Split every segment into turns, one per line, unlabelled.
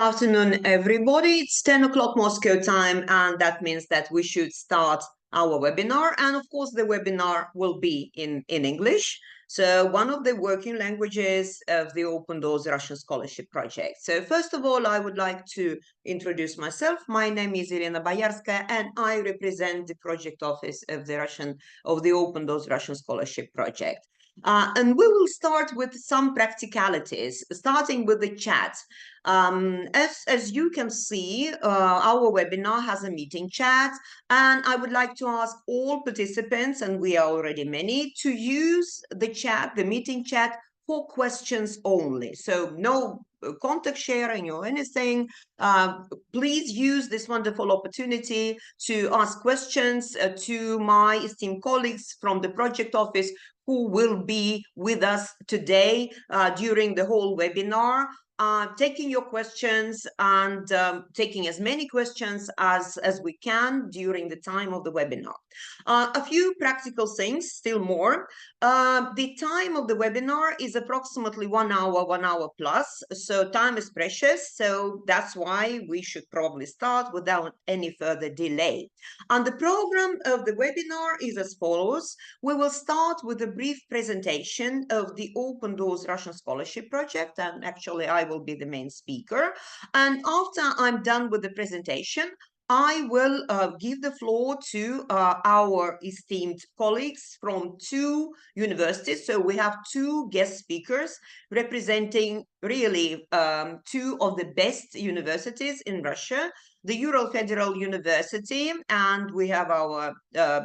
Afternoon, everybody. It's 10 o'clock Moscow time, and that means that we should start our webinar. And of course, the webinar will be in English. So one of the working languages of the Open Doors Russian Scholarship Project. So first of all, I would like to introduce myself. My name is Irina Boyarskaya, and I represent the project office of the Open Doors Russian Scholarship Project. And we will start with some practicalities, starting with the chat. As you can see, our webinar has a meeting chat, and I would like to ask all participants, and we are already many, to use the chat, the meeting chat, for questions only. So no contact sharing or anything. Please use this wonderful opportunity to ask questions to my esteemed colleagues from the project office who will be with us today during the whole webinar. Taking your questions and taking as many questions as we can during the time of the webinar. A few practical things, still more. The time of the webinar is approximately 1 hour plus, so time is precious, so that's why we should probably start without any further delay. And the program of the webinar is as follows. We will start with a brief presentation of the Open Doors Russian Scholarship Project, and actually I will be the main speaker. And after I'm done with the presentation, I will give the floor to our esteemed colleagues from 2 universities. So we have 2 guest speakers representing really 2 of the best universities in Russia, the Ural Federal University, and we have our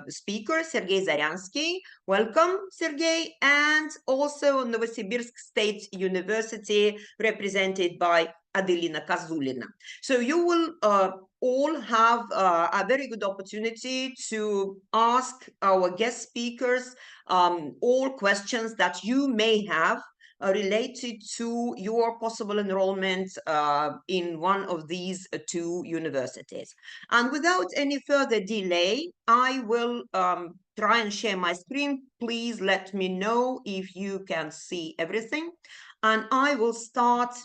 speaker, Sergei Zaryansky. Welcome, Sergei. And also Novosibirsk State University, represented by Adelina Kazulina. So you will all have a very good opportunity to ask our guest speakers all questions that you may have related to your possible enrollment in one of these 2 universities. And without any further delay, I will try and share my screen. Please let me know if you can see everything. And I will start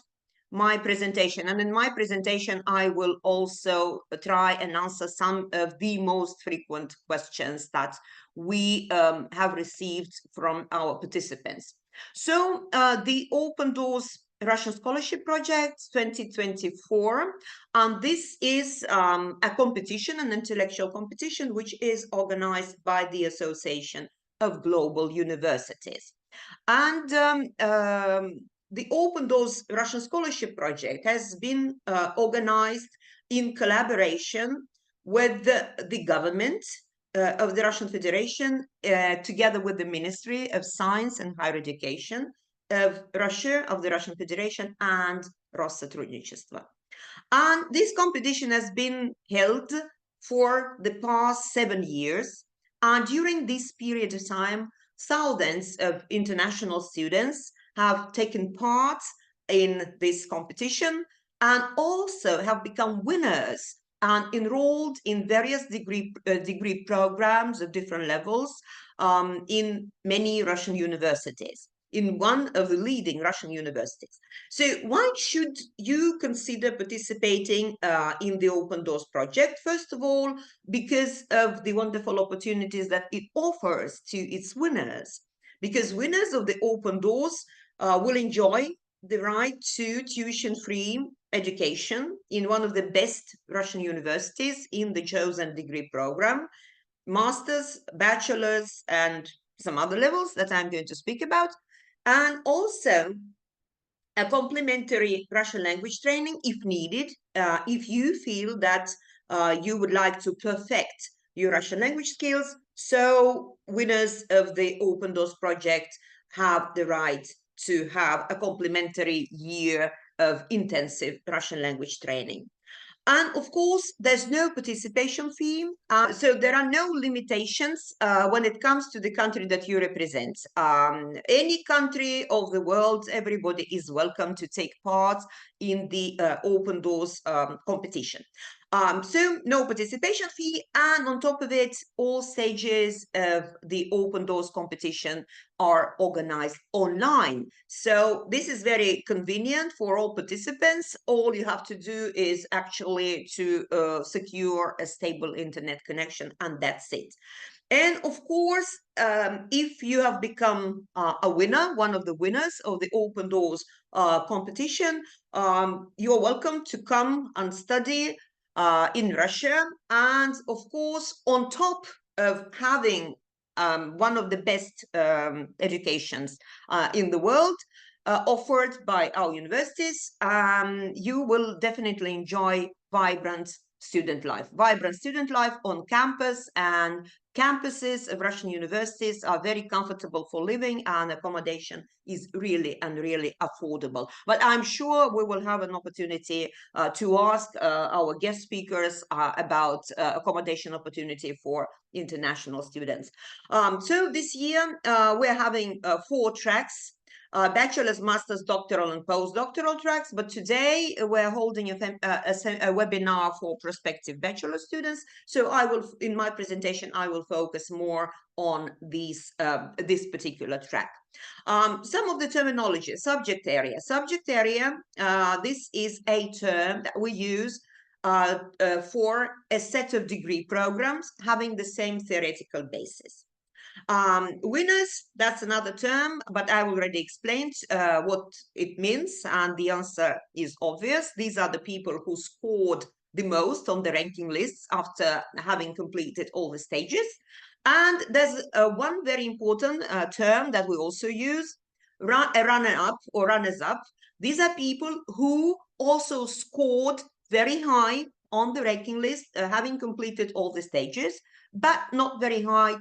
my presentation. And in my presentation, I will also try and answer some of the most frequent questions that we have received from our participants. So the Open Doors Russian Scholarship Project 2024, and this is a competition, an intellectual competition, which is organized by the Association of Global Universities. And the Open Doors Russian Scholarship Project has been organized in collaboration with the government of the Russian Federation, together with the Ministry of Science and Higher Education of Russia, of the Russian Federation, and Россотрудничество. And this competition has been held for the past 7 years. And during this period of time, thousands of international students have taken part in this competition and also have become winners and enrolled in various degree programs of different levels in many Russian universities, in one of the leading Russian universities. So why should you consider participating in the Open Doors project? First of all, because of the wonderful opportunities that it offers to its winners, because winners of the Open Doors will enjoy the right to tuition-free education in one of the best Russian universities in the chosen degree program, master's, bachelor's, and some other levels that I'm going to speak about, and also a complementary Russian language training if needed, if you feel that you would like to perfect your Russian language skills. So winners of the Open Doors project have the right to have a complementary year of intensive Russian language training. And of course, there's no participation fee. So there are no limitations when it comes to the country that you represent. Any country of the world, everybody is welcome to take part in the Open Doors competition. So no participation fee, and on top of it, all stages of the Open Doors competition are organized online. So this is very convenient for all participants. All you have to do is actually to secure a stable internet connection, and that's it. And of course, if you have become a winner, one of the winners of the Open Doors competition, you're welcome to come and study in Russia. And of course, on top of having one of the best educations in the world offered by our universities, you will definitely enjoy vibrant student life on campus, and campuses of Russian universities are very comfortable for living, and accommodation is really affordable. But I'm sure we will have an opportunity to ask our guest speakers about accommodation opportunity for international students. So this year we're having 4 tracks. Bachelor's, master's, doctoral, and postdoctoral tracks. But today we're holding a webinar for prospective bachelor students. So I will, in my presentation, I will focus more on this particular track. Some of the terminology: subject area. Subject area, this is a term that we use for a set of degree programs having the same theoretical basis. Winners, that's another term, but I already explained what it means, and the answer is obvious. These are the people who scored the most on the ranking lists after having completed all the stages. And there's one very important term that we also use, a runner-up or runners-up. These are people who also scored very high on the ranking list, having completed all the stages, but not very high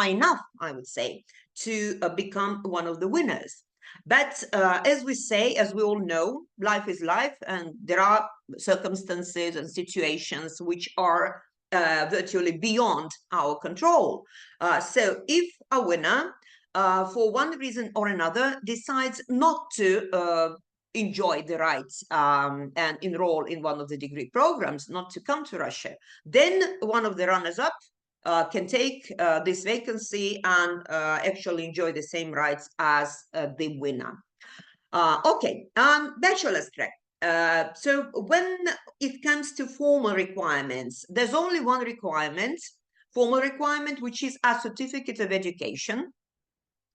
enough, I would say, to become one of the winners. But as we say, as we all know, life is life, and there are circumstances and situations which are virtually beyond our control. So if a winner, for one reason or another, decides not to enjoy the rights and enroll in one of the degree programs, not to come to Russia, then one of the runners-up can take this vacancy and actually enjoy the same rights as the winner. Okay, bachelor's track. So when it comes to formal requirements, there's only one requirement, formal requirement, which is a certificate of education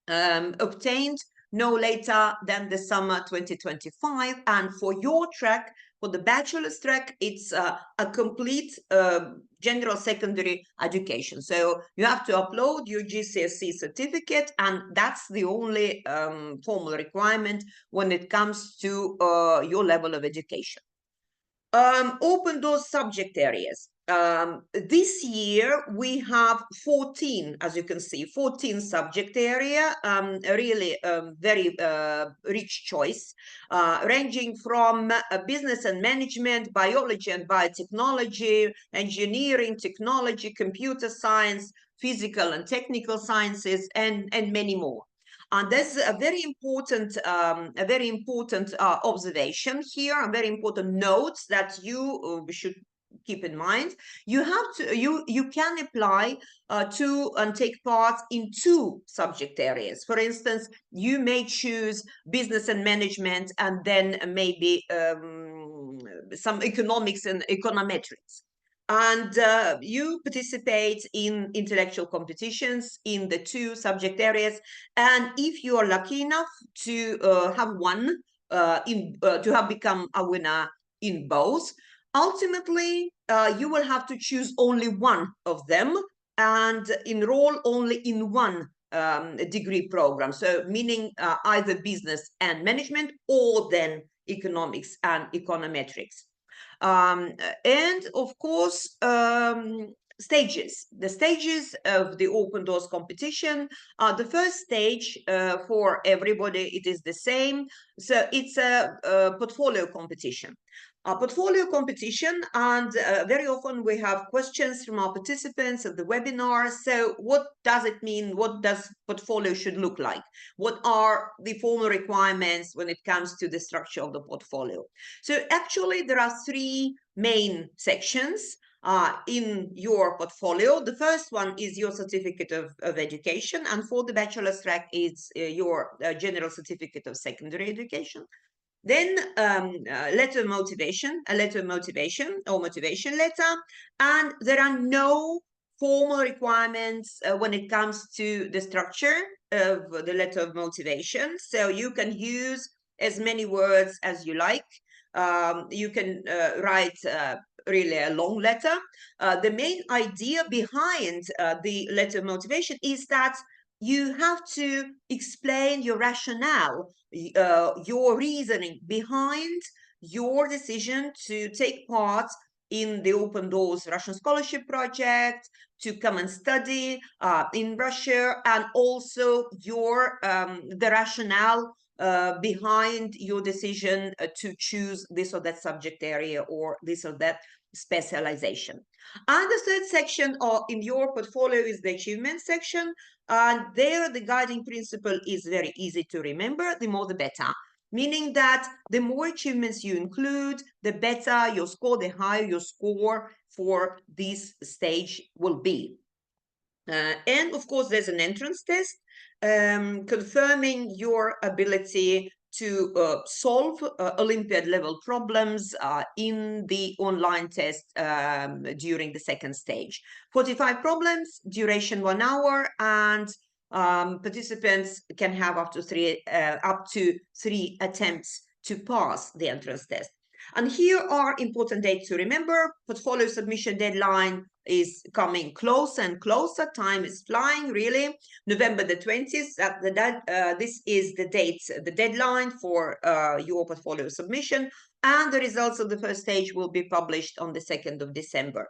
obtained no later than the summer 2025. And for your track, for the bachelor's track, it's a complete general secondary education. So you have to upload your GCSE certificate, and that's the only formal requirement when it comes to your level of education. Open doors subject areas. This year we have 14, as you can see, 14 subject area, really very rich choice, ranging from business and management, biology and biotechnology, engineering, technology, computer science, physical and technical sciences, and many more. And there's a very important observation here, a very important note that you should keep in mind. You have to, you can apply to and take part in 2 subject areas. For instance, you may choose business and management, and then maybe some economics and econometrics. And you participate in intellectual competitions in the 2 subject areas. And if you are lucky enough to have won, to have become a winner in both, ultimately you will have to choose only one of them and enroll only in one degree program. So meaning either business and management, or then economics and econometrics. And of course, stages. The stages of the Open Doors competition are the first stage for everybody. It is the same. So it's a portfolio competition. A portfolio competition, and very often we have questions from our participants of the webinar. So what does it mean? What does portfolio should look like? What are the formal requirements when it comes to the structure of the portfolio? So actually there are three main sections in your portfolio. The first one is your certificate of education, and for the bachelor's track, it's your general certificate of secondary education. Then letter of motivation, a letter of motivation or motivation letter, and there are no formal requirements when it comes to the structure of the letter of motivation. So you can use as many words as you like. You can write really a long letter. The main idea behind the letter of motivation is that you have to explain your rationale, your reasoning behind your decision to take part in the Open Doors Russian Scholarship Project, to come and study in Russia, and also your the rationale behind your decision to choose this or that subject area or this or that specialization. And the third section in your portfolio is the achievement section. And there the guiding principle is very easy to remember: the more the better. Meaning that the more achievements you include, the better your score, the higher your score for this stage will be. And of course, there's an entrance test confirming your ability to solve Olympiad level problems in the online test during the second stage. 45 problems, duration 1 hour, and participants can have up to three attempts to pass the entrance test. And here are important dates to remember. Portfolio submission deadline is coming closer and closer. Time is flying, really. November the 20th, this is the date, the deadline for your portfolio submission. And the results of the first stage will be published on the 2nd of December.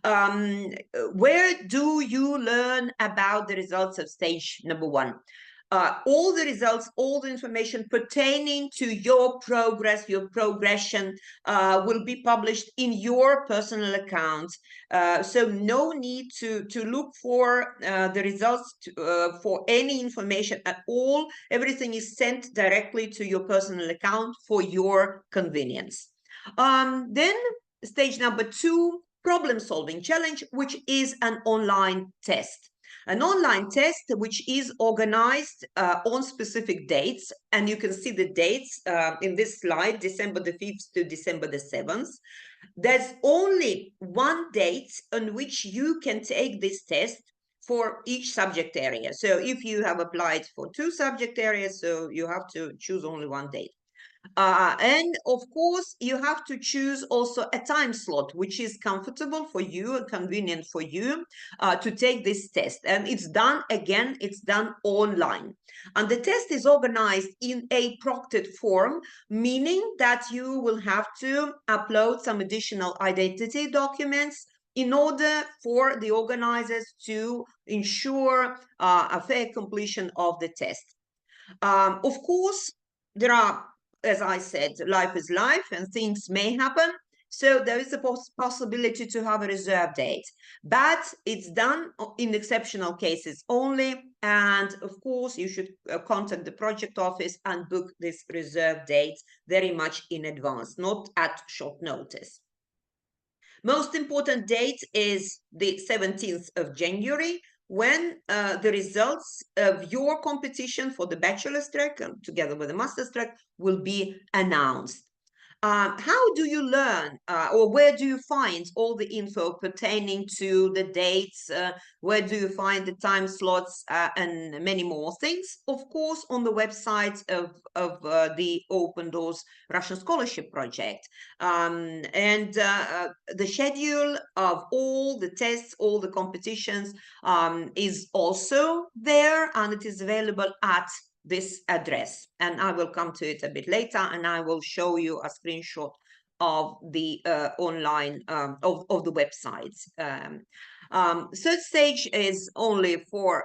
Where do you learn about the results of stage number 1? All the results, all the information pertaining to your progress, your progression will be published in your personal account. So no need to look for the results for any information at all. Everything is sent directly to your personal account for your convenience. Then stage number 2, problem solving challenge, which is an online test. An online test which is organized on specific dates, and you can see the dates in this slide, December the 5th to December the 7th. There's only one date on which you can take this test for each subject area. So if you have applied for 2 subject areas, so you have to choose only one date. And of course, you have to choose also a time slot which is comfortable for you and convenient for you to take this test. And it's done online. And the test is organized in a proctored form, meaning that you will have to upload some additional identity documents in order for the organizers to ensure a fair completion of the test. Of course, there are, as I said, life is life and things may happen. So there is a possibility to have a reserve date, but it's done in exceptional cases only. And of course, you should contact the project office and book this reserve date very much in advance, not at short notice. Most important date is the 17th of January, when the results of your competition for the bachelor's track together with the master's track will be announced. How do you learn or where do you find all the info pertaining to the dates? Where do you find the time slots and many more things? Of course, on the website of the Open Doors Russian Scholarship Project. And the schedule of all the tests, all the competitions is also there, and it is available at this address, and I will come to it a bit later, and I will show you a screenshot of the online of the websites. Third stage is only for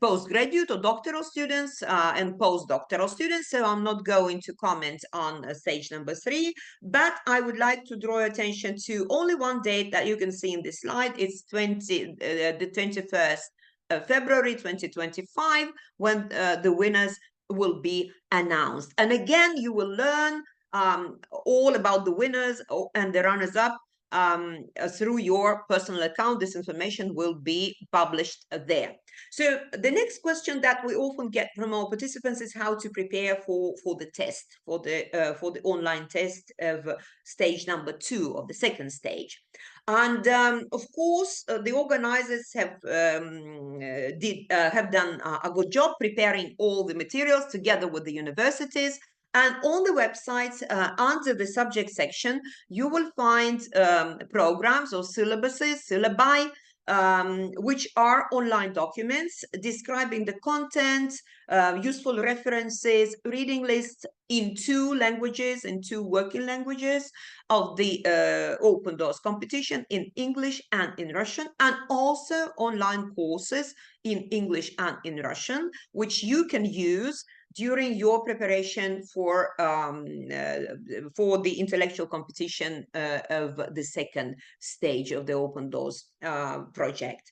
postgraduate or doctoral students and postdoctoral students, so I'm not going to comment on stage number 3, but I would like to draw your attention to only one date that you can see in this slide. It's the 21st of February 2025, when the winners will be announced. And again, you will learn all about the winners and the runners-up through your personal account. This information will be published there. So the next question that we often get from our participants is how to prepare for the test, for the online test of stage number 2 of the second stage. And of course, the organizers have done a good job preparing all the materials together with the universities. And on the website, under the subject section, you will find programs or syllabi, which are online documents describing the content, useful references, reading lists in 2 languages, in 2 working languages of the Open Doors competition, in English and in Russian, and also online courses in English and in Russian, which you can use during your preparation for the intellectual competition of the second stage of the Open Doors project.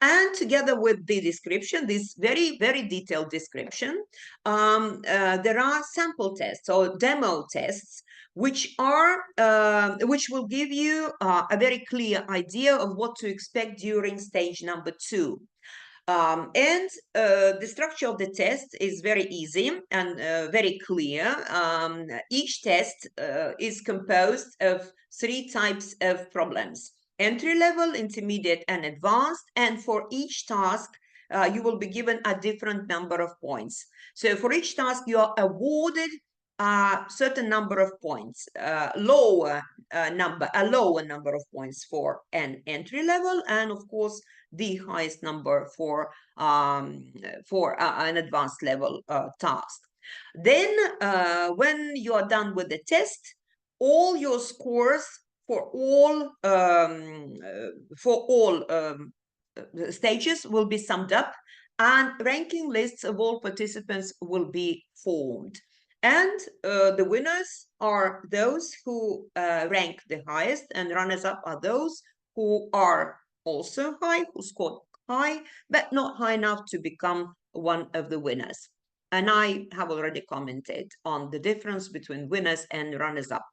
And together with the description, this very, very detailed description, there are sample tests or demo tests, which will give you a very clear idea of what to expect during stage number 2. The structure of the test is very easy and very clear. Each test is composed of 3 types of problems: entry level, intermediate, and advanced. And for each task, you will be given a different number of points. So for each task, you are awarded a certain number of points, a lower number of points for an entry level, and of course the highest number for an advanced level task. Then when you are done with the test, all your scores for all stages will be summed up, and ranking lists of all participants will be formed. And the winners are those who rank the highest, and runners-up are those who are also high, who scored high, but not high enough to become one of the winners. And I have already commented on the difference between winners and runners-up.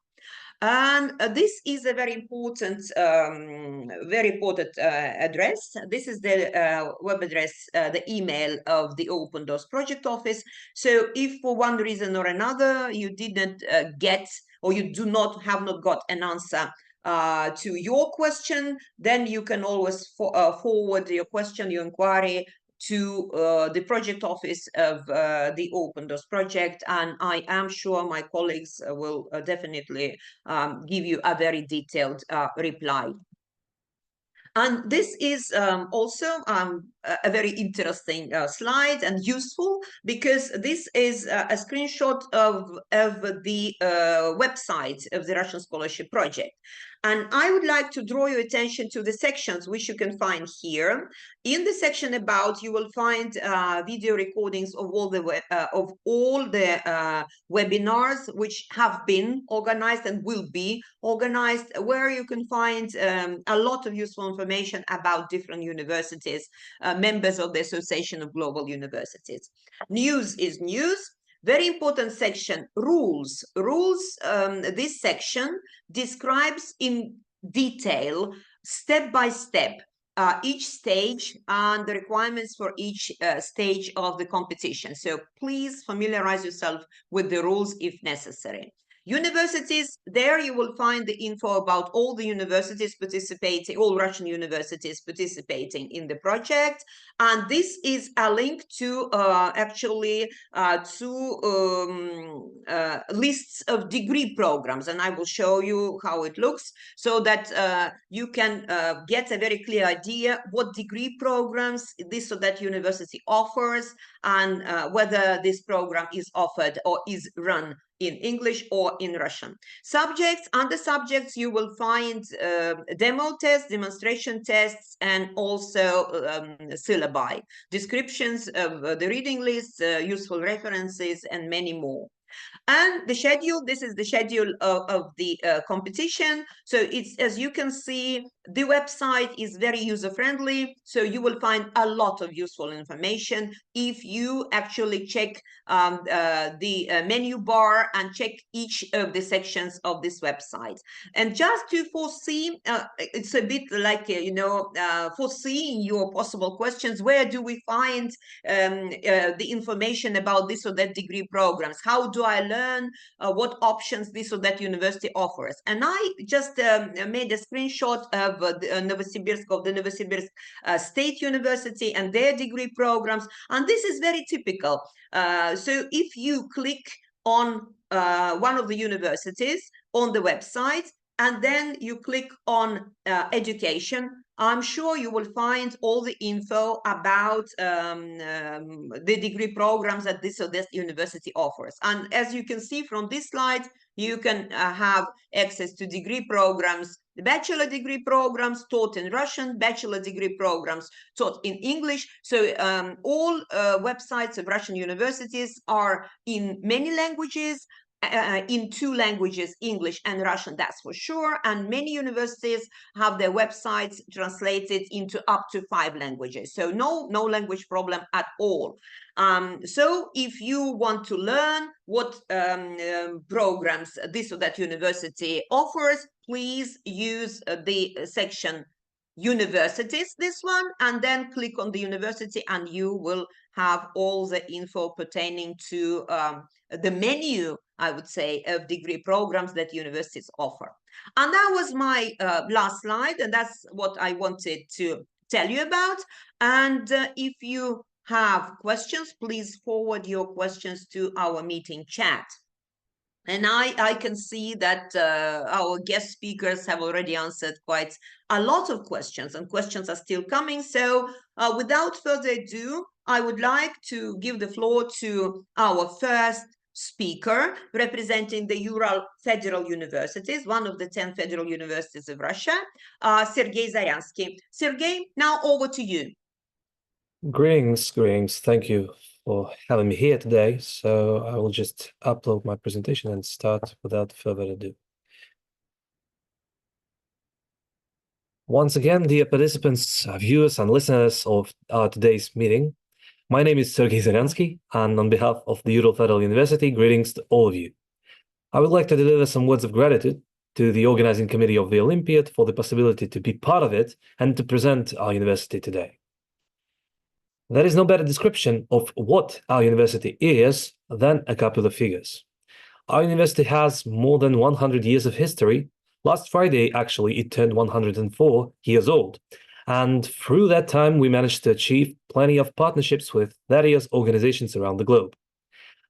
And this is a very important address. This is the web address, the email of the Open Doors Project Office. So if for one reason or another you didn't get, or you have not got an answer to your question, then you can always forward your question, your inquiry, to the project office of the Open Doors project, and I am sure my colleagues will definitely give you a very detailed reply. And this is also a very interesting slide and useful, because this is a screenshot of the website of the Russian Scholarship Project. And I would like to draw your attention to the sections which you can find here. In the section about, you will find video recordings of all the webinars which have been organized and will be organized, where you can find a lot of useful information about different universities, members of the Association of Global Universities. News is news. Very important section, rules. This section describes in detail, step by step, each stage and the requirements for each stage of the competition. So please familiarize yourself with the rules if necessary. Universities, there you will find the info about all the universities participating, all Russian universities participating in the project. And this is a link to lists of degree programs. And I will show you how it looks, so that you can get a very clear idea what degree programs this or that university offers, and whether this program is offered or is run in English or in Russian. Subjects, under subjects, you will find demo tests, demonstration tests, and also syllabi, descriptions of the reading lists, useful references, and many more. And the schedule, this is the schedule of the competition. So it's, as you can see, the website is very user-friendly. So you will find a lot of useful information if you actually check the menu bar and check each of the sections of this website. And just to foresee, it's a bit like, foreseeing your possible questions. Where do we find the information about this or that degree programs? How do I learn what options this or that university offers? And I just made a screenshot of the Novosibirsk State University and their degree programs, and this is very typical. So if you click on one of the universities on the website, and then you click on education, I'm sure you will find all the info about the degree programs that this or that university offers. And as you can see from this slide, you can have access to degree programs, the bachelor degree programs taught in Russian, bachelor degree programs taught in English. So all websites of Russian universities are in many languages, in 2 languages, English and Russian, that's for sure. And many universities have their websites translated into up to 5 languages. So no language problem at all. So if you want to learn what programs this or that university offers, please use the section universities, this one, and then click on the university, and you will have all the info pertaining to the menu, I would say, of degree programs that universities offer. And that was my last slide, and that's what I wanted to tell you about. And if you have questions, please forward your questions to our meeting chat. And I can see that our guest speakers have already answered quite a lot of questions, and questions are still coming. So without further ado, I would like to give the floor to our first speaker representing the Ural Federal Universities, one of the 10 federal universities of Russia, Sergei Zaryansky. Sergei, now over to you.
Greetings. Thank you for having me here today. So I will just upload my presentation and start without further ado. Once again, dear participants, viewers and listeners of today's meeting, my name is Sergei Zaryansky, and on behalf of the Ural Federal University, greetings to all of you. I would like to deliver some words of gratitude to the organizing committee of the Olympiad for the possibility to be part of it and to present our university today. There is no better description of what our university is than a couple of figures. Our university has more than 100 years of history. Last Friday, actually, it turned 104 years old. And through that time, we managed to achieve plenty of partnerships with various organizations around the globe.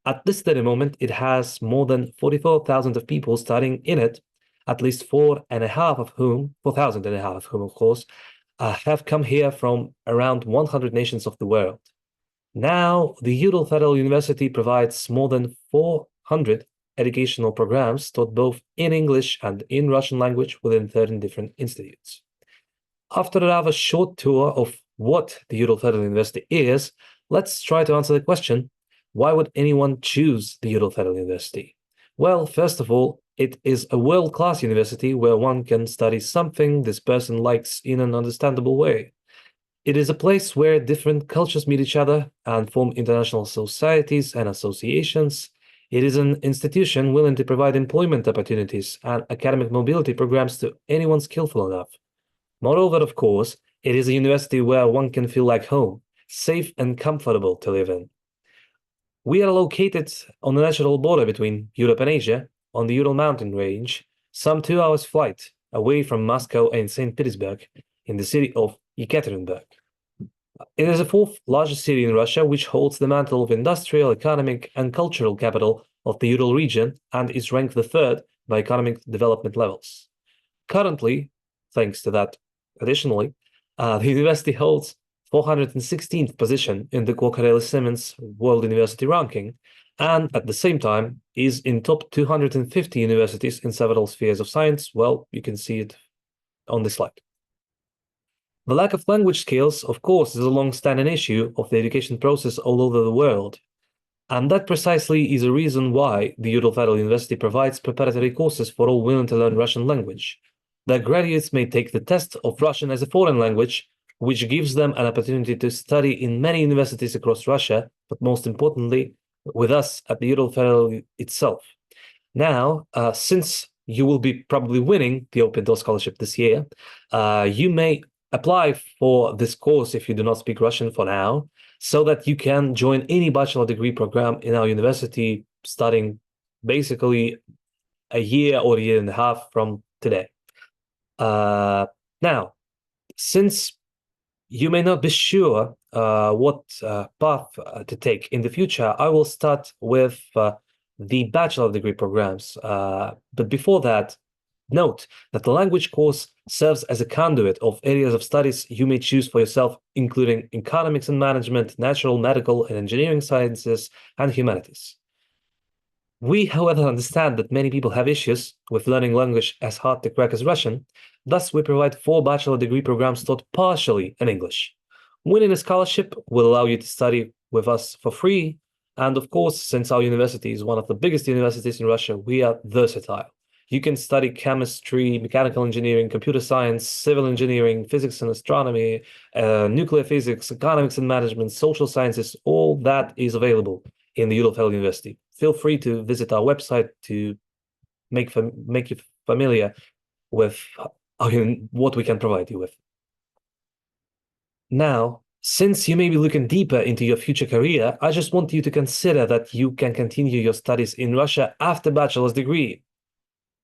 At this very moment, it has more than 44,000 of people studying in it, at least 4,500 of whom, of course, have come here from around 100 nations of the world. Now, the Ural Federal University provides more than 400 educational programs taught both in English and in Russian language within 13 different institutes. After a rather short tour of what the Ural Federal University is, let's try to answer the question, why would anyone choose the Ural Federal University? Well, first of all, it is a world-class university where one can study something this person likes in an understandable way. It is a place where different cultures meet each other and form international societies and associations. It is an institution willing to provide employment opportunities and academic mobility programs to anyone skillful enough. Moreover, of course, it is a university where one can feel like home, safe and comfortable to live in. We are located on the natural border between Europe and Asia, on the Ural mountain range, some 2 hours flight away from Moscow and St. Petersburg, in the city of Yekaterinburg. It is the 4th largest city in Russia, which holds the mantle of industrial, economic, and cultural capital of the Ural region, and is ranked the 3rd by economic development levels. Currently, thanks to that, additionally, the university holds 416th position in the Kokareli-Siemens World University Ranking, and at the same time, is in top 250 universities in several spheres of science. Well, you can see it on this slide. The lack of language skills, of course, is a long-standing issue of the education process all over the world. And that precisely is a reason why the Ural Federal University provides preparatory courses for all willing to learn Russian language. Their graduates may take the test of Russian as a foreign language, which gives them an opportunity to study in many universities across Russia, but most importantly, with us at the Ural Federal itself. Now, since you will be probably winning the Open Door Scholarship this year, you may apply for this course if you do not speak Russian for now, so that you can join any bachelor degree program in our university starting basically a year or a year and a half from today. Now, since you may not be sure what path to take in the future, I will start with the bachelor degree programs. But before that, note that the language course serves as a conduit of areas of studies you may choose for yourself, including economics and management, natural, medical, and engineering sciences, and humanities. We, however, understand that many people have issues with learning language as hard to crack as Russian. Thus, we provide 4 bachelor degree programs taught partially in English. Winning a scholarship will allow you to study with us for free. And of course, since our university is one of the biggest universities in Russia, we are versatile. You can study chemistry, mechanical engineering, computer science, civil engineering, physics and astronomy, nuclear physics, economics and management, social sciences. All that is available in the Ural Federal University. Feel free to visit our website to make you familiar with what we can provide you with. Now, since you may be looking deeper into your future career, I just want you to consider that you can continue your studies in Russia after bachelor's degree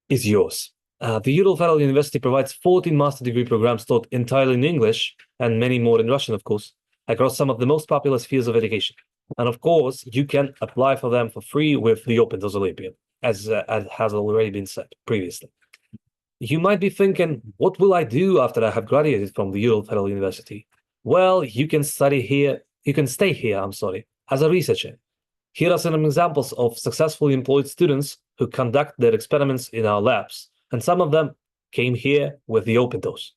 is yours. The Ural Federal University provides 14 master degree programs taught entirely in English, and many more in Russian, of course, across some of the most popular spheres of education. And of course, you can apply for them for free with the Open Doors Olympiad, as has already been said previously. You might be thinking, what will I do after I have graduated from the Ural Federal University? Well, you can stay here, as a researcher. Here are some examples of successfully employed students who conduct their experiments in our labs, and some of them came here with the Open Doors.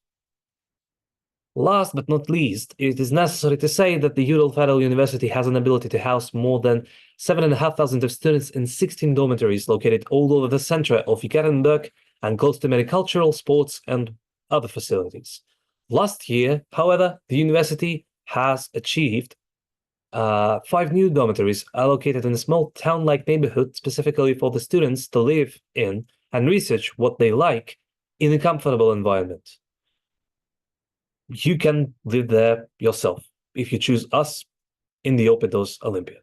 Last but not least, it is necessary to say that the Ural Federal University has an ability to house more than 7,500 students in 16 dormitories located all over the center of Yekaterinburg and close to many cultural, sports, and other facilities. Last year, however, the university has achieved 5 new dormitories allocated in a small town-like neighborhood specifically for the students to live in and research what they like in a comfortable environment. You can live there yourself if you choose us in the Open Doors Olympiad.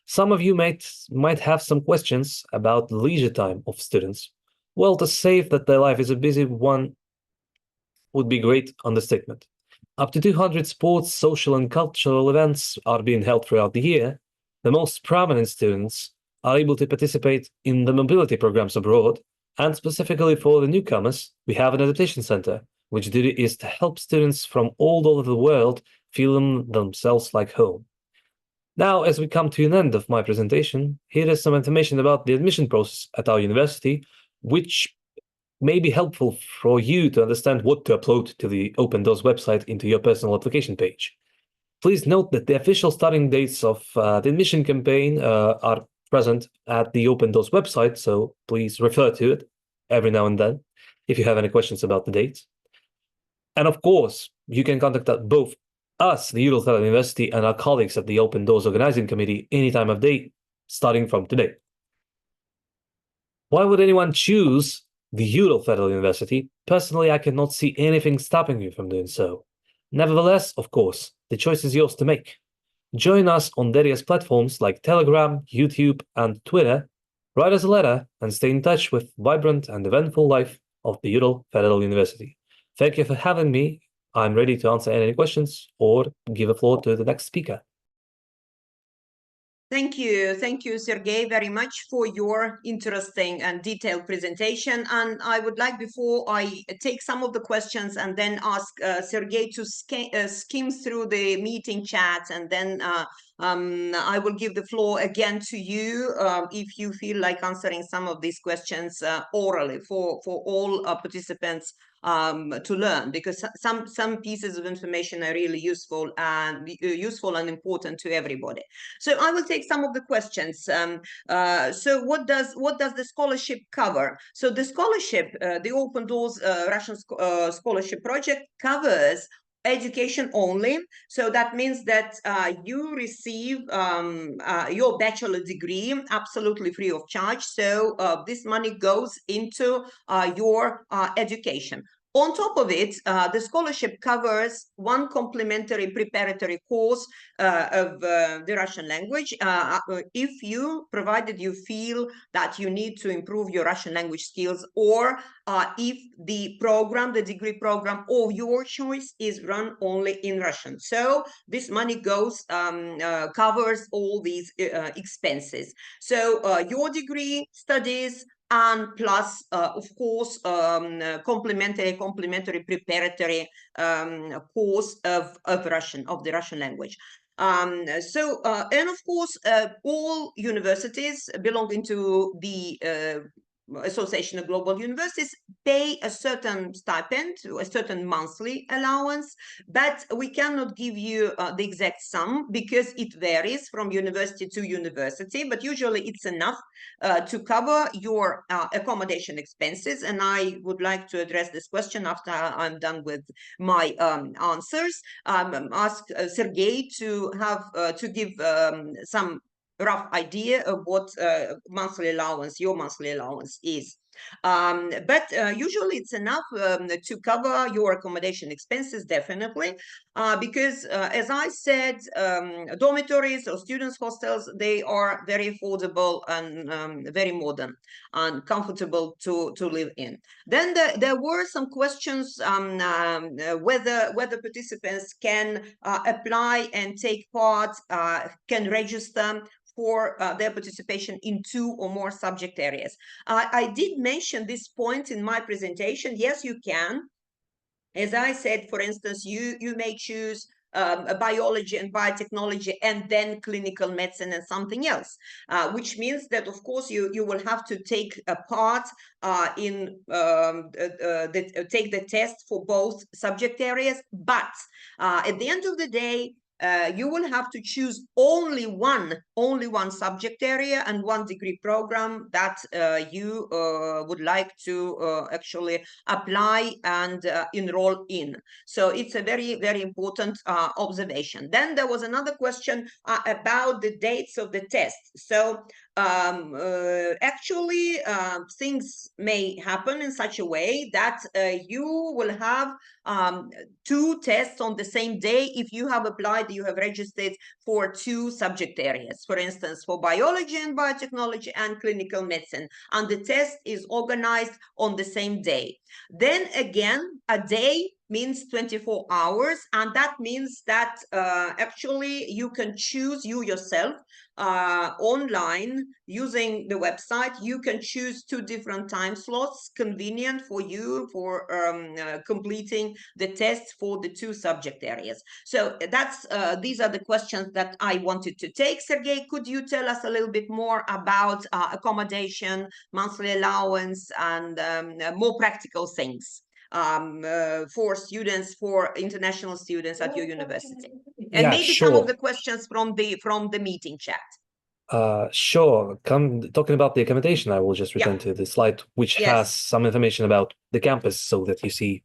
Some of you might have some questions about the leisure time of students. Well, to say that their life is a busy one would be great understatement. Up to 200 sports, social, and cultural events are being held throughout the year. The most prominent students are able to participate in the mobility programs abroad, and specifically for the newcomers, we have an adaptation center, which duty is to help students from all over the world feel themselves like home. Now, as we come to an end of my presentation, here is some information about the admission process at our university, which may be helpful for you to understand what to upload to the Open Doors website into your personal application page. Please note that the official starting dates of the admission campaign are present at the Open Doors website, so please refer to it every now and then if you have any questions about the dates. And of course, you can contact both us, the Ural Federal University, and our colleagues at the Open Doors Organizing Committee any time of day, starting from today. Why would anyone choose the Ural Federal University? Personally, I cannot see anything stopping you from doing so. Nevertheless, of course, the choice is yours to make. Join us on various platforms like Telegram, YouTube, and Twitter. Write us a letter and stay in touch with vibrant and eventful life of the Ural Federal University. Thank you for having me. I'm ready to answer any questions or give the floor to the next speaker.
Thank you, Sergey, very much for your interesting and detailed presentation. And I would like, before I take some of the questions and then ask Sergey to skim through the meeting chats and then I will give the floor again to you if you feel like answering some of these questions orally for all participants to learn, because some pieces of information are really useful and important to everybody. So I will take some of the questions. So what does the scholarship cover? So the scholarship, the Open Doors Russian scholarship project covers education only. So that means that you receive your bachelor degree absolutely free of charge. So this money goes into your education. On top of it, the scholarship covers one complementary preparatory course of the Russian language. If you, provided you feel that you need to improve your Russian language skills, or if the program, the degree program of your choice is run only in Russian. So this money goes, covers all these expenses. So your degree studies, and plus, of course, complementary preparatory course of the Russian language. And of course, all universities belonging to the Association of Global Universities pay a certain stipend, a certain monthly allowance, but we cannot give you the exact sum because it varies from university to university, but usually it's enough to cover your accommodation expenses. And I would like to address this question after I'm done with my answers. Ask Sergey to give some rough idea of what your monthly allowance is. But usually it's enough to cover your accommodation expenses, definitely, because as I said, dormitories or students' hostels, they are very affordable and very modern and comfortable to live in. Then there were some questions whether participants can apply and take part, can register for their participation in 2 or more subject areas. I did mention this point in my presentation. Yes, you can. As I said, for instance, you may choose biology and biotechnology and then clinical medicine and something else, which means that, of course, you will have to take a part in take the test for both subject areas. But at the end of the day, you will have to choose only one subject area and one degree program that you would like to actually apply and enroll in. So it's a very, very important observation. Then there was another question about the dates of the test. So actually, things may happen in such a way that you will have 2 tests on the same day if you have applied, you have registered for 2 subject areas, for instance, for biology and biotechnology and clinical medicine, and the test is organized on the same day. Then again, a day means 24 hours, and that means that actually you can choose, you yourself, online using the website, you can choose 2 different time slots convenient for you for completing the test for the 2 subject areas. So that's these are the questions that I wanted to take. Sergey, could you tell us a little bit more about accommodation, monthly allowance, and more practical things for students, for international students at your university? And
Yeah,
maybe
sure.
some of the questions from the meeting chat.
Sure. Talking about the accommodation, I will just return to the slide, which has some information about the campus, so that you see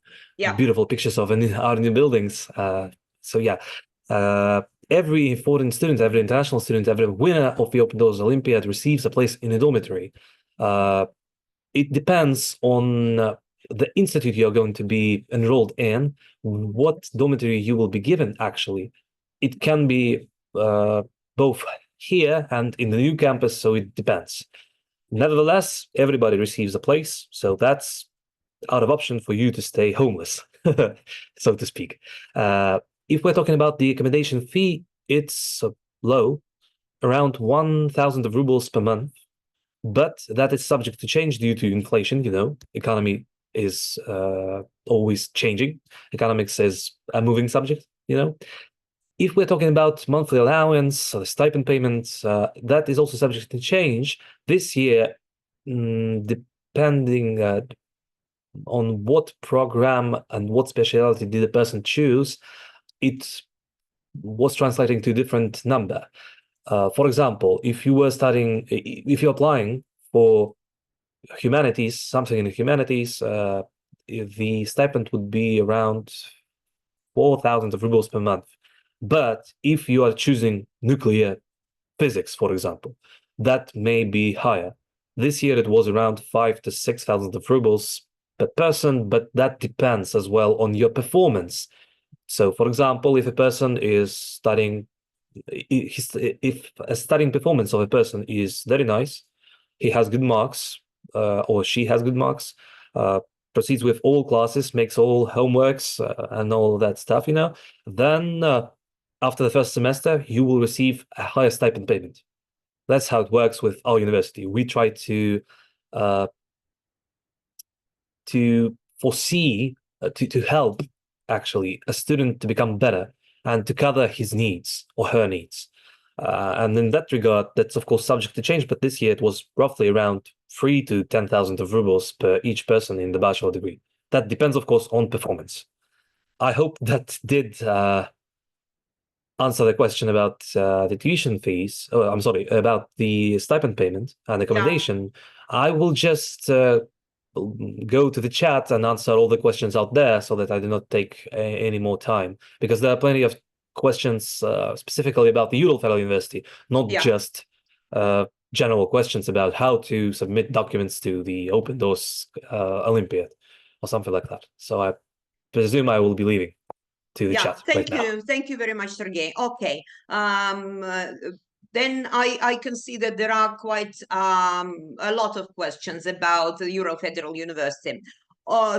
beautiful pictures of our new buildings. So yeah, every foreign student, every international student, every winner of the Open Doors Olympiad receives a place in a dormitory. It depends on the institute you're going to be enrolled in, what dormitory you will be given, actually. It can be both here and in the new campus, so it depends. Nevertheless, everybody receives a place, so that's out of option for you to stay homeless, so to speak. If we're talking about the accommodation fee, it's low, around 1,000 rubles per month, but that is subject to change due to inflation. You know, economy is always changing. Economics is a moving subject, you know. If we're talking about monthly allowance or the stipend payments, that is also subject to change this year, depending on what program and what specialty did the person choose. It was translating to a different number. For example, if you're applying for humanities, something in the humanities, the stipend would be around 4,000 rubles per month. But if you are choosing nuclear physics, for example, that may be higher. This year it was around 5,000 to 6,000 rubles per person, but that depends as well on your performance. So, for example, if a person is studying, if a studying performance of a person is very nice, he has good marks, or she has good marks, proceeds with all classes, makes all homeworks, and all that stuff, then after the first semester, you will receive a higher stipend payment. That's how it works with our university. We try to foresee, to help actually a student to become better and to cover his needs or her needs. And in that regard, that's of course subject to change. But this year it was roughly around 3,000 to 10,000 rubles per each person in the bachelor degree. That depends, of course, on performance. I hope that did answer the question about the tuition fees. Oh, I'm sorry, about the stipend payment and accommodation. Yeah. I will just go to the chat and answer all the questions out there so that I do not take any more time, because there are plenty of questions specifically about the Ural Federal University, not just general questions about how to submit documents to the Opendoors Olympiad or something like that. So I presume I will be leaving to the chat.
Thank you. Thank you very much, Sergey. Okay. Then I can see that there are quite a lot of questions about the Ural Federal University.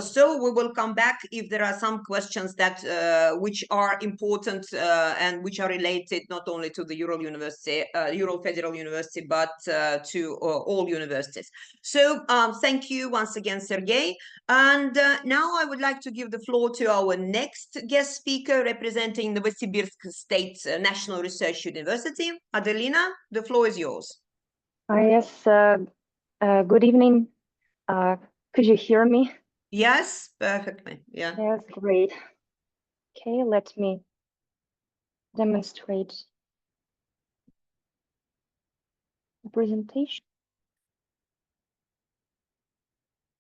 So we will come back if there are some questions that which are important and which are related not only to the Ural University, Ural Federal University, but to all universities. So thank you once again, Sergey. And now I would like to give the floor to our next guest speaker representing Novosibirsk State National Research University. Adelina, the floor is yours.
Yes, good evening. Could you hear me?
Yes, perfectly. Yeah.
Yes, great. Okay, let me demonstrate the presentation.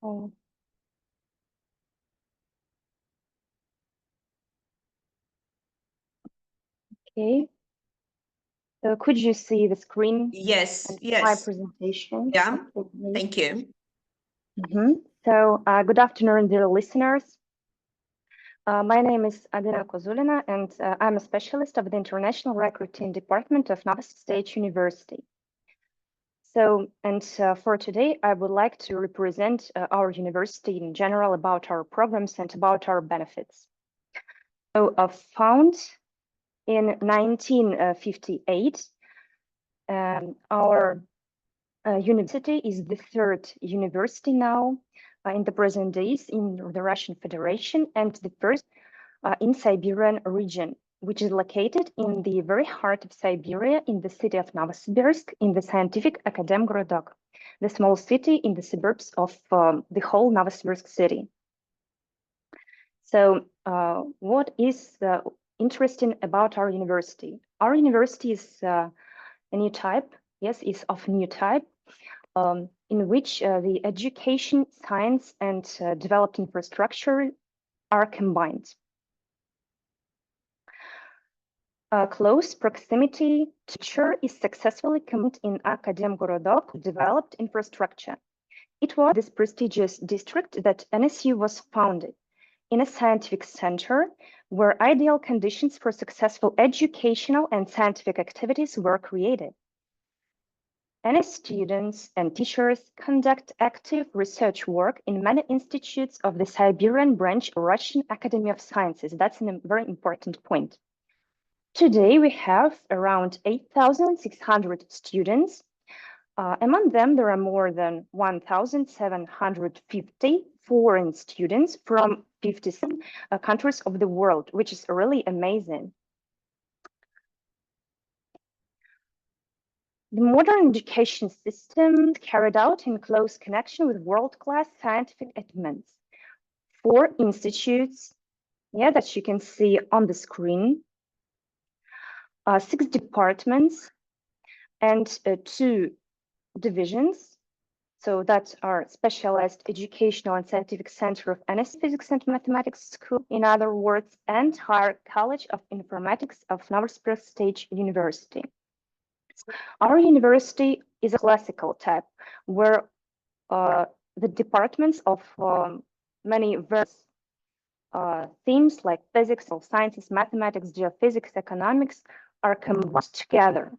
Oh. Okay. So could you see the screen?
Yes, yes.
My presentation.
Yeah,
okay,
thank you.
So good afternoon, dear listeners. My name is Adina Kozulina, and I'm a specialist of the International Recruiting Department of Novosibirsk State University. So, for today, I would like to represent our university in general, about our programs and about our benefits. So, found in 1958, our university is the third university now in the present days in the Russian Federation, and the first in Siberian region, which is located in the very heart of Siberia, in the city of Novosibirsk, in the scientific Akademgorodok, the small city in the suburbs of the whole Novosibirsk city. So what is interesting about our university? Our university is a new type, yes, is of new type, in which the education, science, and developed infrastructure are combined. Close proximity to teacher is successfully combined in Akademgorodok developed infrastructure. It was this prestigious district that NSU was founded, in a scientific center where ideal conditions for successful educational and scientific activities were created. NS students and teachers conduct active research work in many institutes of the Siberian branch Russian Academy of Sciences. That's a very important point. Today, we have around 8,600 students. Among them, there are more than 1,750 foreign students from 57 countries of the world, which is really amazing. The modern education system is carried out in close connection with world-class scientific achievements. 4 institutes, that you can see on the screen, 6 departments, and 2 divisions. So that are Specialized Educational and Scientific Center of NSU Physics and Mathematics School, in other words, and Higher College of Informatics of Novosibirsk State University. Our university is a classical type, where the departments of many various themes like physics, sciences, mathematics, geophysics, economics are combined together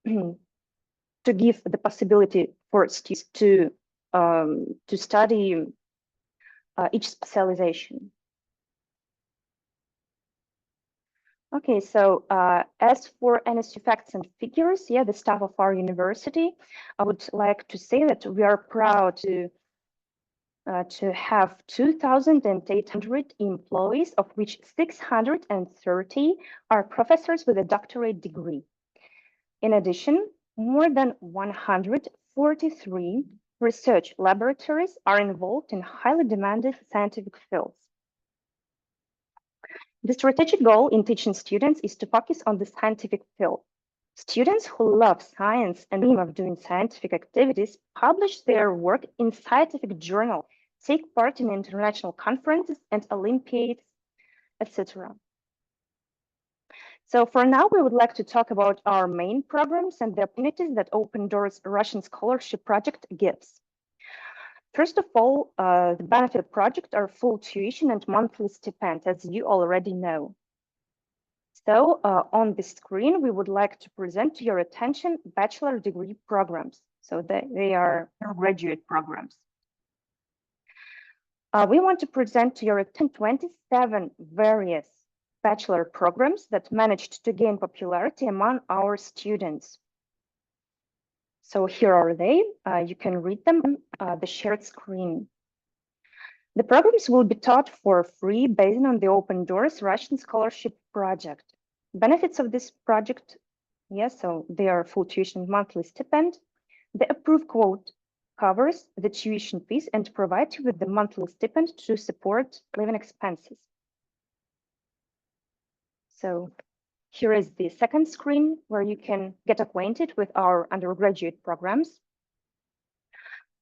to give the possibility for students to study each specialization. Okay, so as for NSU facts and figures, the staff of our university, I would like to say that we are proud to have 2,800 employees, of which 630 are professors with a doctorate degree. In addition, more than 143 research laboratories are involved in highly demanded scientific fields. The strategic goal in teaching students is to focus on the scientific field. Students who love science and dream of doing scientific activities publish their work in scientific journals, take part in international conferences and Olympiads, etc. So for now, we would like to talk about our main programs and the opportunities that Open Doors Russian Scholarship Project gives. First of all, the benefit project are full tuition and monthly stipend, as you already know. So on the screen, we would like to present to your attention bachelor degree programs. So they are graduate programs. We want to present to your attention 27 various bachelor programs that managed to gain popularity among our students. So here are they. You can read them on the shared screen. The programs will be taught for free based on the Open Doors Russian Scholarship Project. Benefits of this project, so they are full tuition monthly stipend. The approved quote covers the tuition fees and provides you with the monthly stipend to support living expenses. So here is the second screen where you can get acquainted with our undergraduate programs.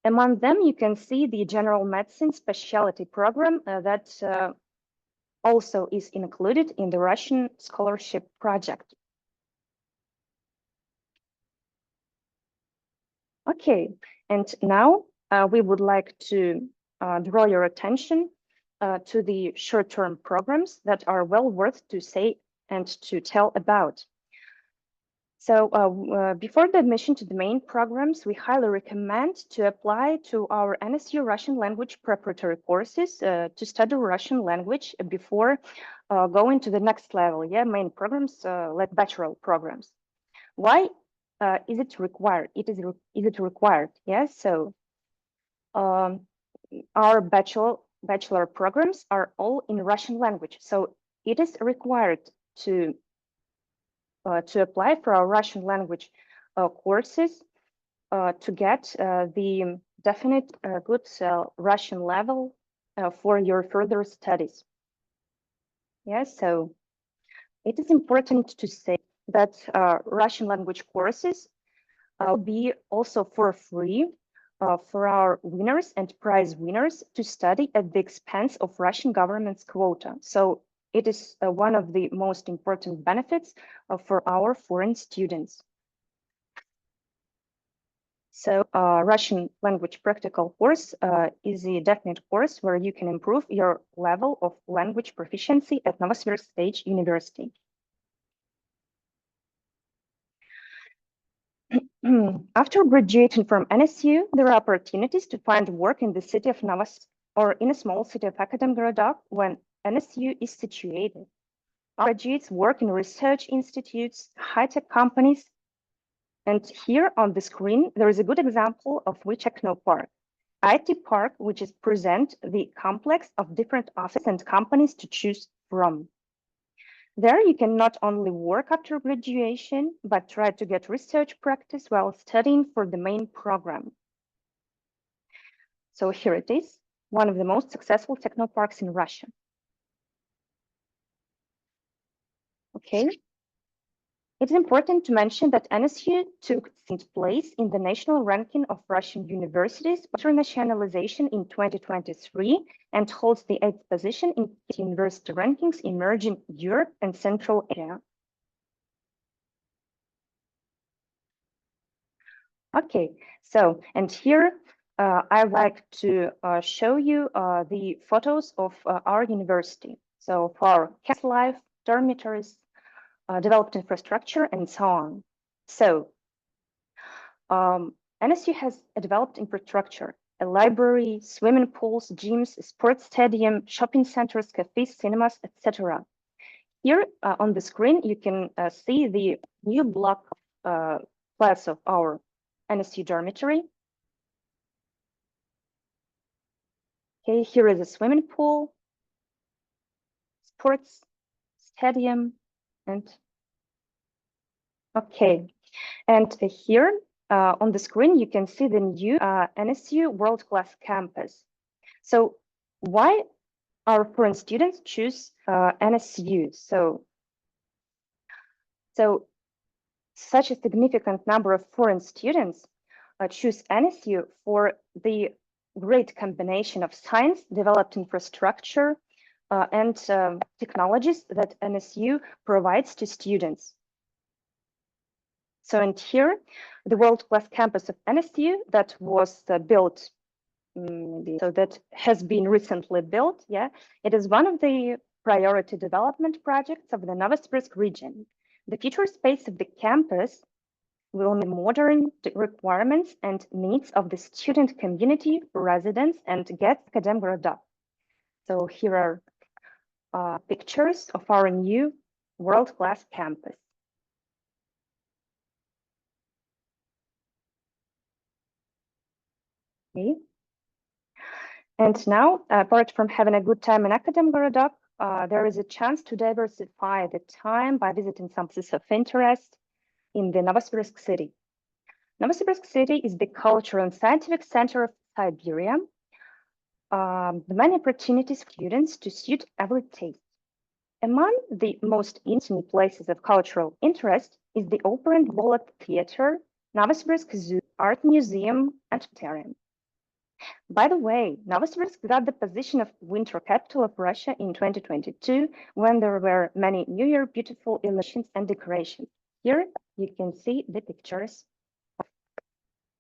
Among them, you can see the general medicine specialty program that also is included in the Russian scholarship project. Okay, and now we would like to draw your attention to the short-term programs that are well worth to say and to tell about. So before the admission to the main programs, we highly recommend to apply to our NSU Russian language preparatory courses to study Russian language before going to the next level, main programs like bachelor programs. Why is it required? Is it required? So our bachelor programs are all in Russian language, so it is required to apply for our Russian language courses to get the definite good Russian level for your further studies. So it is important to say that Russian language courses will be also for free for our winners and prize winners to study at the expense of Russian government's quota. So it is one of the most important benefits for our foreign students. So Russian language practical course is a definite course where you can improve your level of language proficiency at Novosibirsk State University. After graduating from NSU, there are opportunities to find work in the city of Novosibirsk or in a small city of Akademgorodok when NSU is situated. Our graduates work in research institutes, high-tech companies, and here on the screen, there is a good example of which Technopark. IT Park, which is present the complex of different offices and companies to choose from. There you can not only work after graduation, but try to get research practice while studying for the main program. So here it is, one of the most successful technoparks in Russia. Okay. It's important to mention that NSU took second place in the national ranking of Russian universities by internationalization in 2023 and holds the 8th position in university rankings emerging Europe and Central Asia. Okay, so, and here I'd like to show you the photos of our university. So for campus life, dormitories, developed infrastructure, and so on. So NSU has a developed infrastructure, a library, swimming pools, gyms, a sports stadium, shopping centers, cafes, cinemas, etc. Here on the screen, you can see the new block class of our NSU dormitory. Okay, here is a swimming pool, sports stadium, and okay. And here on the screen, you can see the new NSU world-class campus. So why our foreign students choose NSU? So such a significant number of foreign students choose NSU for the great combination of science, developed infrastructure, and technologies that NSU provides to students. So, and here, the world-class campus of NSU that was built, so that has been recently built, yeah, it is one of the priority development projects of the Novosibirsk region. The future space of the campus will meet modern requirements and needs of the student community, residents, and guests Akademgorodok. So here are pictures of our new world-class campus. Okay. And now, apart from having a good time in Akademgorodok, there is a chance to diversify the time by visiting some places of interest in the Novosibirsk city. Novosibirsk city is the cultural and scientific center of Siberia. The many opportunities for students to suit every taste. Among the most interesting places of cultural interest is the Opera and Ballet Theater, Novosibirsk Zoo, Art Museum, and Planetarium. By the way, Novosibirsk got the position of winter capital of Russia in 2022 when there were many New Year beautiful illuminations and decorations. Here you can see the pictures of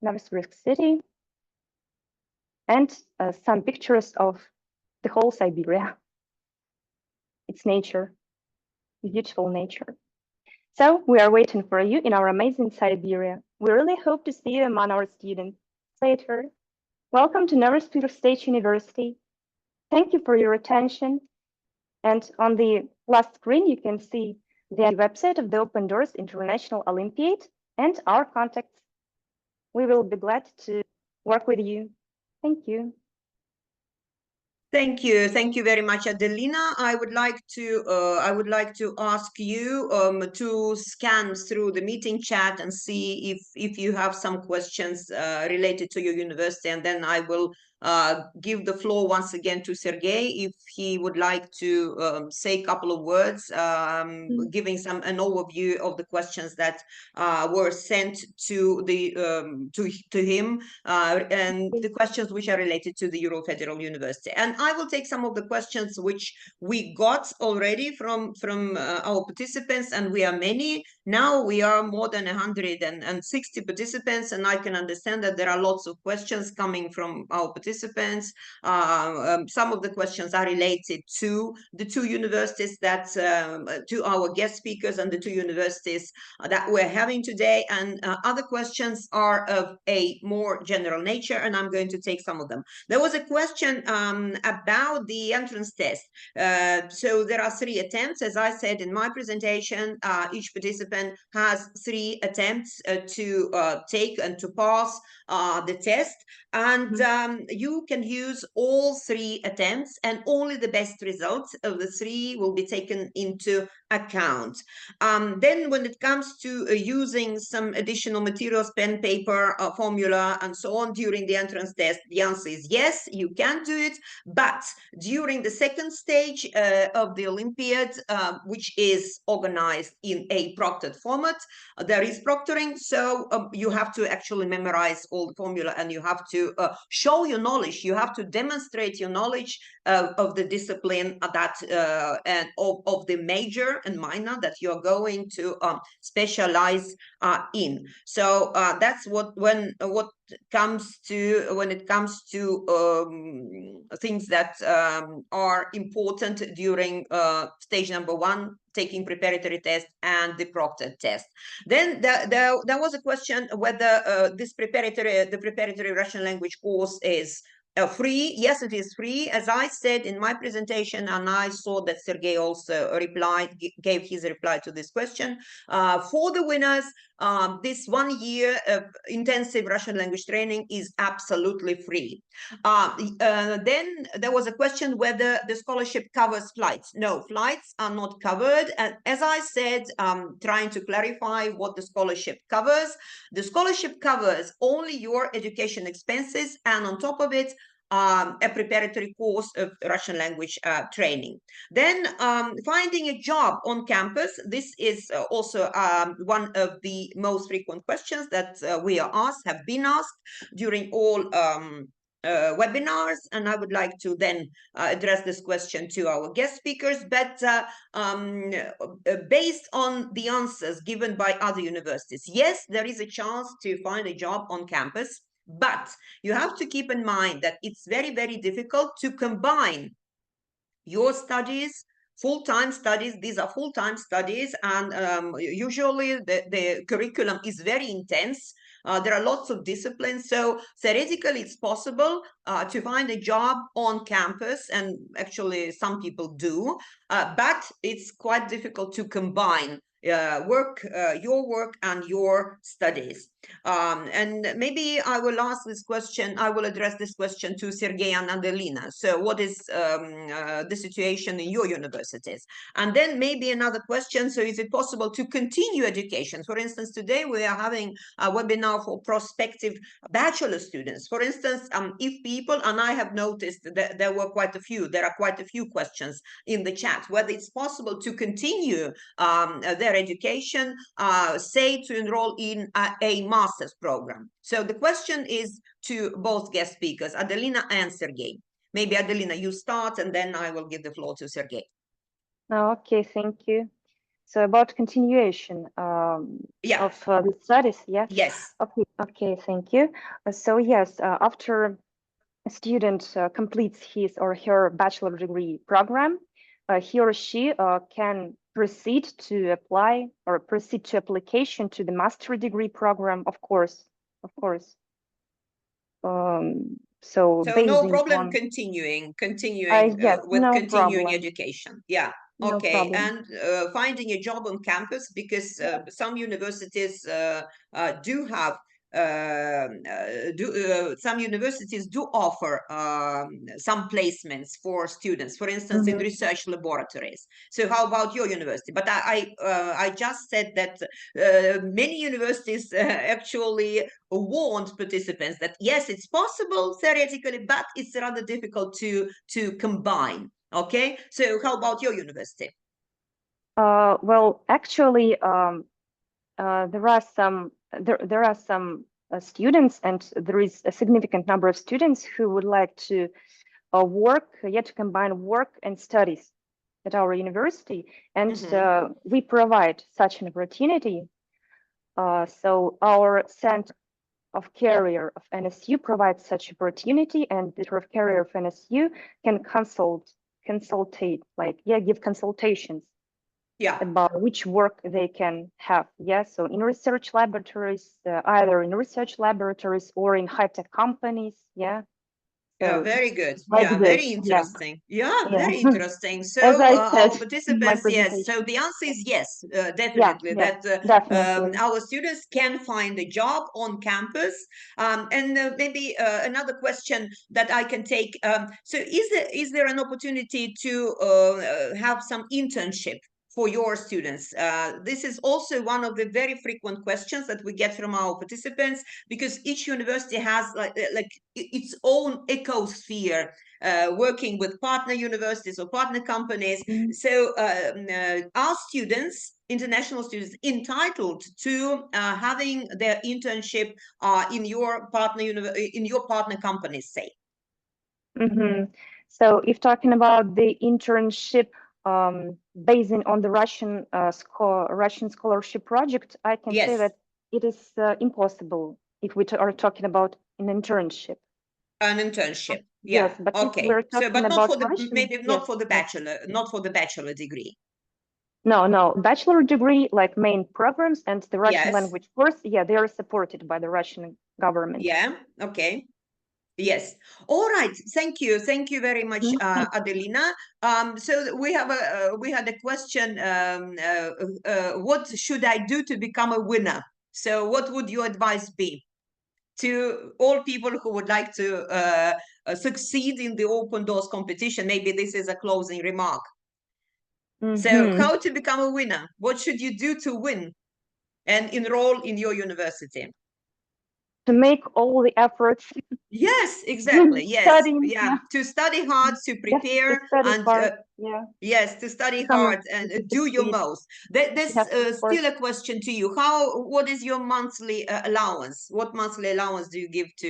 Novosibirsk city and some pictures of the whole Siberia. It's nature, beautiful nature. So we are waiting for you in our amazing Siberia. We really hope to see you among our students later. Welcome to Novosibirsk State University. Thank you for your attention. And on the last screen, you can see the website of the Open Doors International Olympiad and our contacts. We will be glad to work with you. Thank you.
Thank you very much, Adelina. I would like to ask you to scan through the meeting chat and see if you have some questions related to your university, and then I will give the floor once again to Sergey if he would like to say a couple of words, giving an overview of the questions that were sent to the to him and the questions which are related to the Ural Federal University. And I will take some of the questions which we got already from our participants, and we are many. Now we are more than 160 participants, and I can understand that there are lots of questions coming from our participants. Some of the questions are related to the two universities that, to our guest speakers and the two universities that we're having today, and other questions are of a more general nature, and I'm going to take some of them. There was a question about the entrance test. So there are 3 attempts. As I said in my presentation, each participant has 3 attempts to take and to pass the test. And you can use all 3 attempts, and only the best results of the 3 will be taken into account. Then when it comes to using some additional materials, pen, paper, formula, and so on during the entrance test, the answer is yes, you can do it. But during the second stage of the Olympiad, which is organized in a proctored format, there is proctoring. So you have to actually memorize all the formula, and you have to show your knowledge. You have to demonstrate your knowledge of the discipline that and of the major and minor that you're going to specialize in. So that's what comes to when it comes to things that are important during stage number 1, taking preparatory test and the proctored test. Then there was a question whether the preparatory Russian language course is free. Yes, it is free. As I said in my presentation, and I saw that Sergey also gave his reply to this question. For the winners, this 1 year of intensive Russian language training is absolutely free. Then there was a question whether the scholarship covers flights. No, flights are not covered. And as I said, trying to clarify what the scholarship covers. The scholarship covers only your education expenses, and on top of it, a preparatory course of Russian language training. Then finding a job on campus. This is also one of the most frequent questions that have been asked during all webinars, and I would like to then address this question to our guest speakers. But based on the answers given by other universities, yes, there is a chance to find a job on campus. But you have to keep in mind that it's very, very difficult to combine your studies, full-time studies. These are full-time studies, and usually the curriculum is very intense. There are lots of disciplines. So theoretically, it's possible to find a job on campus, and actually some people do, but it's quite difficult to combine your work and your studies. And maybe I will address this question to Sergey and Adelina. So what is the situation in your universities? And then maybe another question, so is it possible to continue education? For instance, today we are having a webinar for prospective bachelor students. For instance, if people, and I have noticed that there are quite a few questions in the chat, whether it's possible to continue their education, say to enroll in a master's program. So the question is to both guest speakers, Adelina and Sergey. Maybe Adelina, you start, and then I will give the floor to Sergey.
Okay, thank you. So about continuation of the studies, yeah?
Yes.
Okay, thank you. So yes, after a student completes his or her bachelor degree program, he or she can proceed to application to the master degree program, of course. So
no problem continuing
yes,
with
no
continuing
problem.
education. Yeah.
No
Okay.
problem.
And finding a job on campus, because some universities do have some universities do offer some placements for students, for instance, in research laboratories. So how about your university? But I just said that many universities actually warned participants that yes, it's possible theoretically, but it's rather difficult to combine. Okay, so how about your university?
Well, actually, there are some students, and there is a significant number of students who would like to to combine work and studies at our university, and we provide such an opportunity. So our Center of Career of NSU provides such opportunity, and the Center of Career of NSU can give consultations about which work they can have. So in research laboratories, either in research laboratories or in high-tech companies.
Yeah, very good.
like
Yeah,
this.
very
Yeah.
interesting. Yeah,
Yeah.
very interesting.
As
So
I
our
said in my
participants, yes. So
presentation.
the answer is yes,
Yeah,
definitely.
yeah,
That
definitely.
our students can find a job on campus. And maybe another question that I can take. So is there an opportunity to have some internship for your students? This is also one of the very frequent questions that we get from our participants, because each university has like its own ecosphere, working with partner universities or partner companies. So are students, international students, entitled to having their internship in your partner companies, say?
So if talking about the internship basing on the Russian scholarship project, I can say
Yes.
that it is impossible if we are talking about an internship.
An internship. Yeah.
Yes, but
Okay.
if we're
So,
talking
but not
about
for the
Russian,
maybe
yes,
not for the
yes.
bachelor, not for the bachelor degree.
No, bachelor degree, like main programs and the Russian
Yes.
language course, yeah, they are supported by the Russian government.
Yeah. Okay. Yes. All right. Thank you. Thank you very much, Adelina. So we have we had a question. What should I do to become a winner? So what would your advice be to all people who would like to succeed in the open doors competition? Maybe this is a closing remark. So how to become a winner? What should you do to win and enroll in your university?
To make all the efforts.
Yes, exactly. Yes.
Studying,
Yeah. To study hard, to prepare,
to study
and
hard. Yeah.
yes, to study
Become
hard and do your
succeed.
most. There's
Yes,
still a question to you. What is your monthly allowance? What monthly allowance do you give to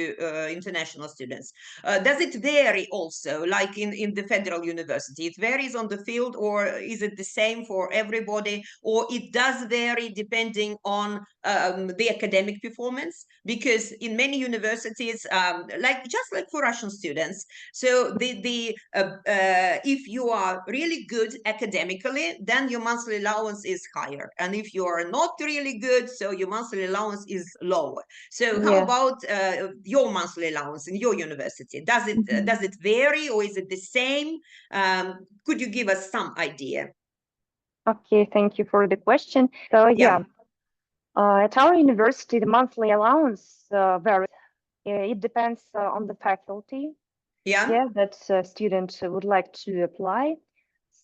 international students? Does it vary also, like in the Federal University? It varies on the field, or is it the same for everybody? Or it does vary depending on the academic performance? Because in many universities, just like for Russian students, so if you are really good academically, then your monthly allowance is higher, and if you are not really good, so your monthly allowance is lower. So how about your monthly allowance in your university? Does it vary, or is it the same? Could you give us some idea?
Okay, thank you for the question. So
Yeah.
At our university, the monthly allowance varies. It depends on the faculty.
Yeah.
That student would like to apply.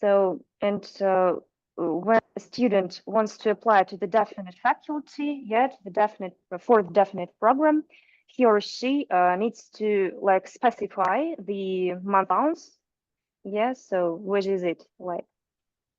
So, and when a student wants to apply to the definite faculty, for the definite program, he or she needs to specify the month allowance. So which is it like?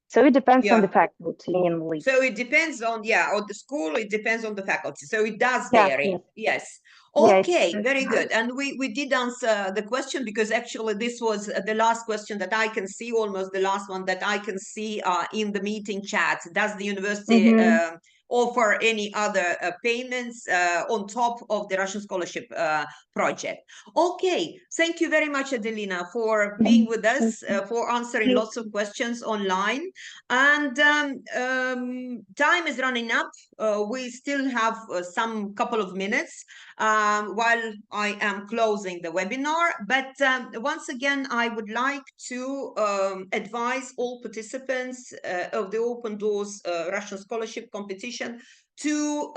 So it depends on the faculty mainly.
So it depends on the school. It depends on the faculty. So it does vary. Yes. Okay, very good. And we did answer the question, because actually this was the last question that I can see, almost the last one that I can see in the meeting chat. Does the university offer any other payments on top of the Russian scholarship project? Okay, thank you very much, Adelina, for being with us, for answering lots of questions online. And time is running up. We still have some couple of minutes while I am closing the webinar. But once again, I would like to advise all participants of the Open Doors Russian Scholarship Competition to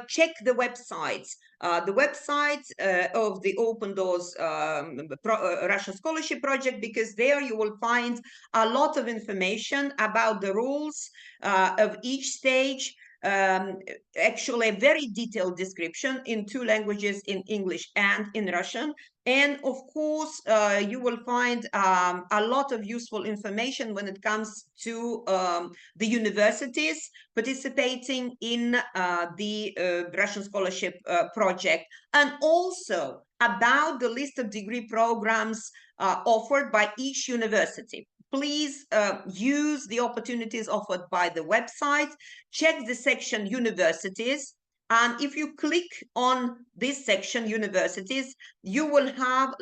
check the websites. The website of the Open Doors Russian Scholarship Project, because there you will find a lot of information about the rules of each stage, actually a very detailed description in 2 languages, in English and in Russian. And of course, you will find a lot of useful information when it comes to the universities participating in the Russian scholarship project, and also about the list of degree programs offered by each university. Please use the opportunities offered by the website. Check the section universities. And if you click on this section universities, you will have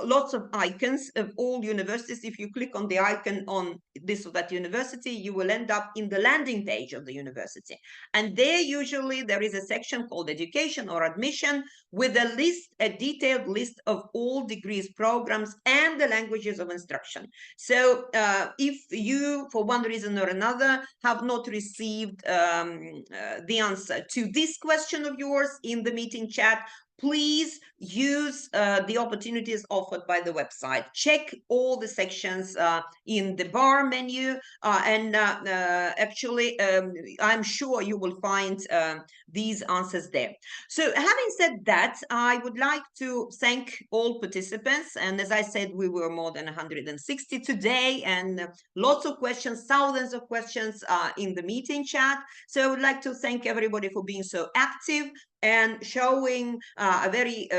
lots of icons of all universities. If you click on the icon on this or that university, you will end up in the landing page of the university. And there usually there is a section called education or admission with a list, a detailed list of all degrees, programs, and the languages of instruction. So if you, for one reason or another, have not received the answer to this question of yours in the meeting chat, please use the opportunities offered by the website. Check all the sections in the bar menu, and actually, I'm sure you will find these answers there. So having said that, I would like to thank all participants. And as I said, we were more than 160 today, and lots of questions, thousands of questions in the meeting chat. So I would like to thank everybody for being so active and showing a very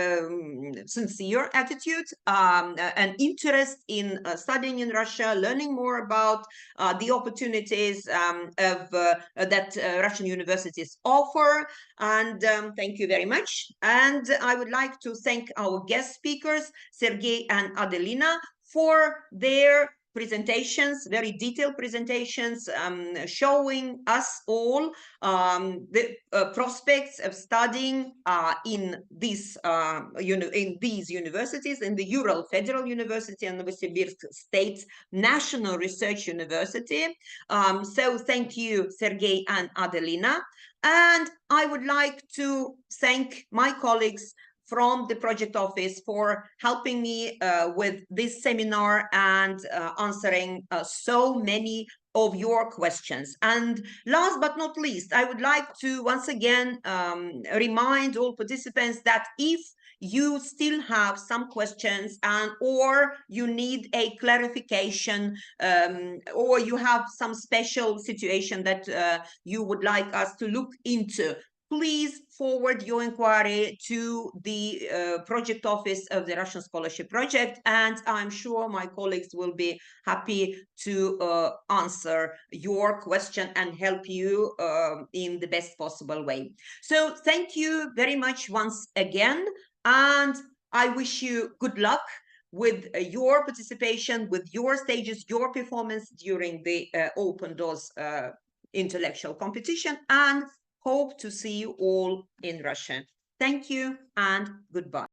sincere attitude and interest in studying in Russia, learning more about the opportunities that Russian universities offer. And thank you very much. And I would like to thank our guest speakers, Sergey and Adelina, for their presentations, very detailed presentations, showing us all the prospects of studying in these universities, in the Ural Federal University and Novosibirsk State National Research University. So thank you, Sergey and Adelina. And I would like to thank my colleagues from the project office for helping me with this seminar and answering so many of your questions. And last but not least, I would like to once again remind all participants that if you still have some questions or you need a clarification or you have some special situation that you would like us to look into, please forward your inquiry to the project office of the Russian Scholarship Project, and I'm sure my colleagues will be happy to answer your question and help you in the best possible way. So thank you very much once again, and I wish you good luck with your participation, with your stages, your performance during the Open Doors intellectual competition, and hope to see you all in Russia. Thank you and goodbye.